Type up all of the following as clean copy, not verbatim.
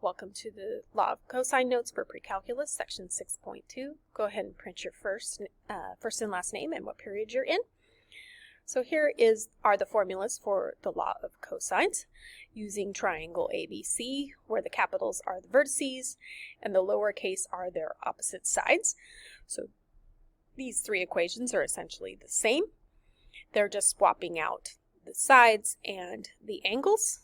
Welcome to the Law of Cosine Notes for Pre-Calculus, Section 6.2. Go ahead and print your first and last name and what period you're in. So here are the formulas for the Law of Cosines using triangle ABC, where the capitals are the vertices and the lowercase are their opposite sides. So these three equations are essentially the same. They're just swapping out the sides and the angles.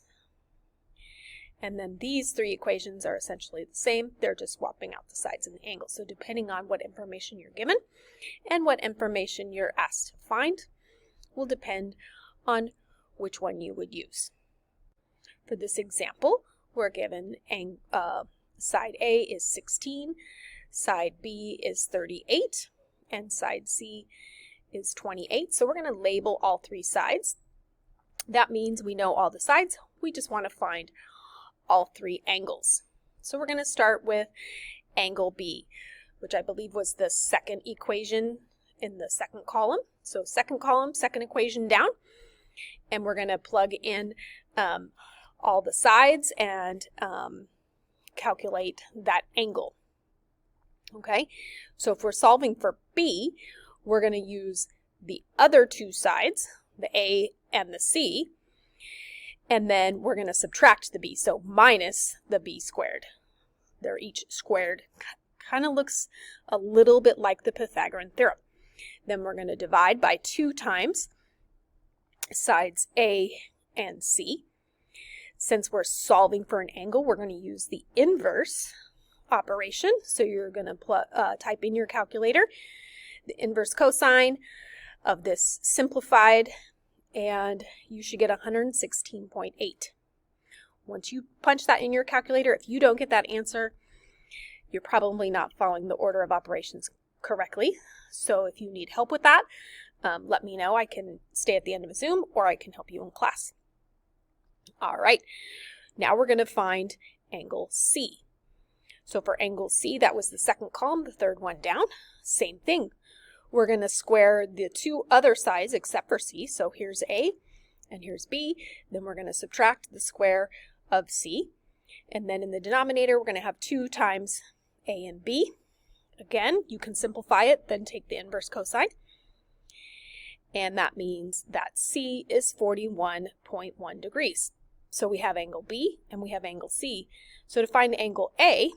And then these three equations are essentially the same. They're just swapping out the sides and the angles. So depending on what information you're given and what information you're asked to find will depend on which one you would use. For this example, we're given side A is 16, side B is 38, and side C is 28. So we're going to label all three sides. That means we know all the sides. We just want to find all three angles. So we're going to start with angle B, which I believe was the second equation in the second column. So second column, second equation down, and we're going to plug in all the sides and calculate that angle. Okay, so if we're solving for B, we're going to use the other two sides, the A and the C, and then we're going to subtract the B, so minus the B squared. They're each squared. Kind of looks a little bit like the Pythagorean theorem. Then we're going to divide by 2 times sides A and C. Since we're solving for an angle, we're going to use the inverse operation. So you're going to type in your calculator the inverse cosine of this simplified, and you should get 116.8. Once you punch that in your calculator, if you don't get that answer, you're probably not following the order of operations correctly. So if you need help with that, let me know. I can stay at the end of a Zoom, or I can help you in class. All right, now we're going to find angle C. So for angle C, that was the second column, the third one down. Same thing. We're going to square the two other sides except for C. So here's A and here's B. Then we're going to subtract the square of C. And then in the denominator, we're going to have 2 times A and B. Again, you can simplify it, then take the inverse cosine. And that means that C is 41.1 degrees. So we have angle B and we have angle C. So to find angle A,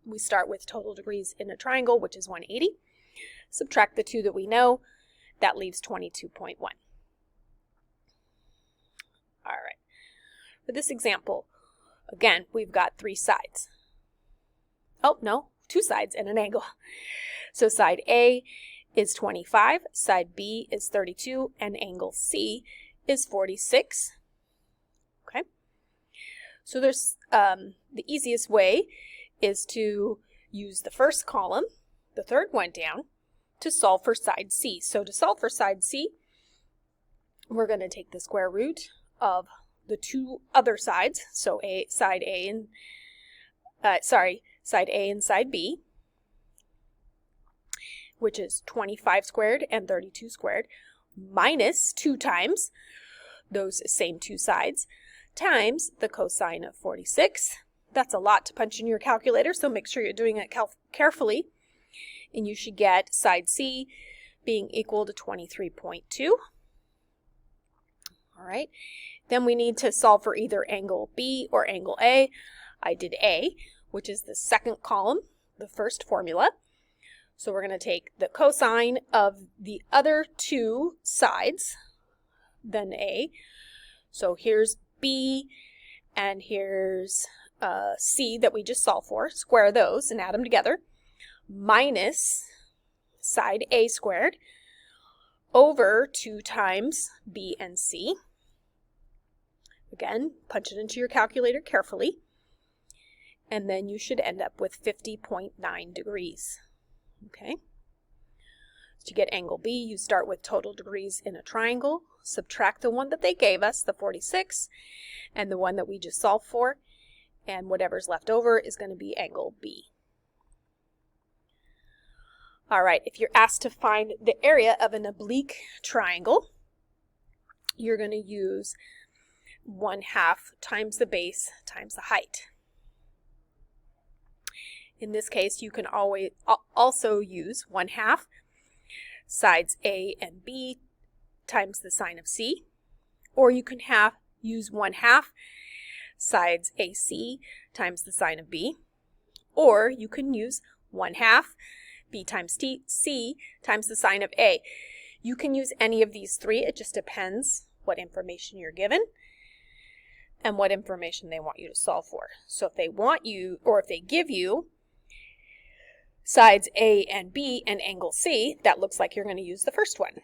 we start with total degrees in a triangle, which is 180. Subtract the 2 that we know, that leaves 22.1. All right. For this example, again, we've got 3 sides. Oh, no, 2 sides and an angle. So side A is 25, side B is 32, and angle C is 46. Okay. So there's the easiest way is to use the first column, the third one down, to solve for side C. So to solve for side C, we're going to take the square root of the 2 other sides, so side A and side B, which is 25 squared and 32 squared, minus 2 times those same 2 sides, times the cosine of 46. That's a lot to punch in your calculator, so make sure you're doing it carefully. And you should get side C being equal to 23.2. All right. Then we need to solve for either angle B or angle A. I did A, which is the second column, the first formula. So we're going to take the cosine of the other 2 sides, then A. So here's B and here's C that we just solved for. Square those and add them together. Minus side A squared over 2 times B and C. Again, punch it into your calculator carefully. And then you should end up with 50.9 degrees. Okay. To get angle B, you start with total degrees in a triangle, subtract the one that they gave us, the 46, and the one that we just solved for, and whatever's left over is going to be angle B. All right, if you're asked to find the area of an oblique triangle, you're going to use 1/2 times the base times the height. In this case, you can always also use 1/2 sides A and B times the sine of C, or you can use 1/2 sides AC times the sine of B, or you can use 1/2 B times C times the sine of A. You can use any of these three. It just depends what information you're given and what information they want you to solve for. So if they want you, or if they give you sides A and B and angle C, that looks like you're going to use the first one.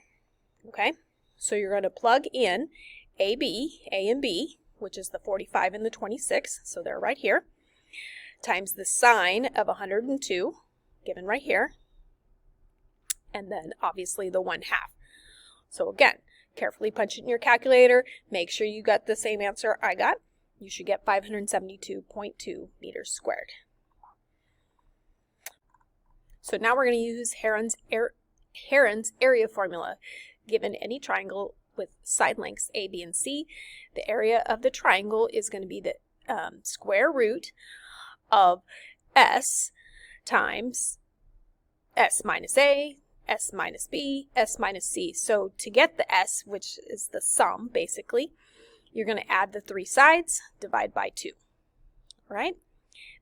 Okay, so you're going to plug in A and B, which is the 45 and the 26, so they're right here, times the sine of 102, given right here, and then obviously the 1/2. So again, carefully punch it in your calculator, make sure you got the same answer I got. You should get 572.2 meters squared. So now we're going to use Heron's area formula. Given any triangle with side lengths A, B, and C, the area of the triangle is going to be the square root of S times S minus A, S minus B, S minus C. So to get the S, which is the sum basically, you're going to add the three sides, divide by 2. All right?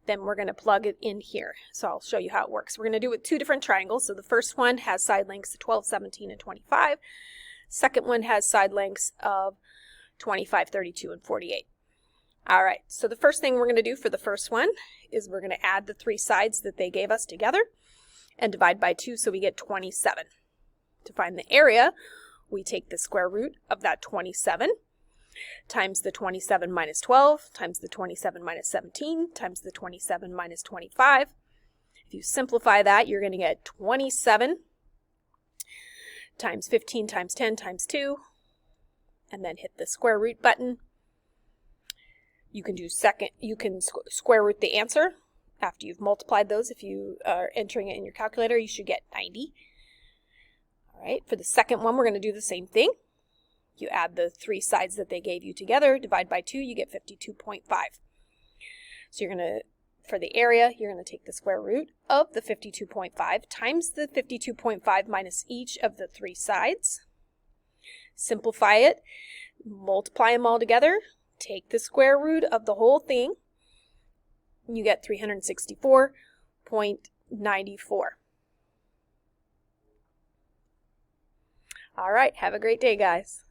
Then we're going to plug it in here. So I'll show you how it works. We're going to do it with two different triangles. So the first one has side lengths of 12, 17, and 25. Second one has side lengths of 25, 32, and 48. All right, so the first thing we're going to do for the first one is we're going to add the three sides that they gave us together and divide by 2, so we get 27. To find the area, we take the square root of that 27 times the 27 minus 12 times the 27 minus 17 times the 27 minus 25. If you simplify that, you're going to get 27 times 15 times 10 times 2, and then hit the square root button. You can square root the answer after you've multiplied those. If you are entering it in your calculator, you should get 90. All right, for the second one, we're going to do the same thing. You add the three sides that they gave you together, divide by 2, you get 52.5. So you're going to, for the area, you're going to take the square root of the 52.5 times the 52.5 minus each of the three sides. Simplify it, multiply them all together, take the square root of the whole thing, and you get 364.94. All right, have a great day, guys.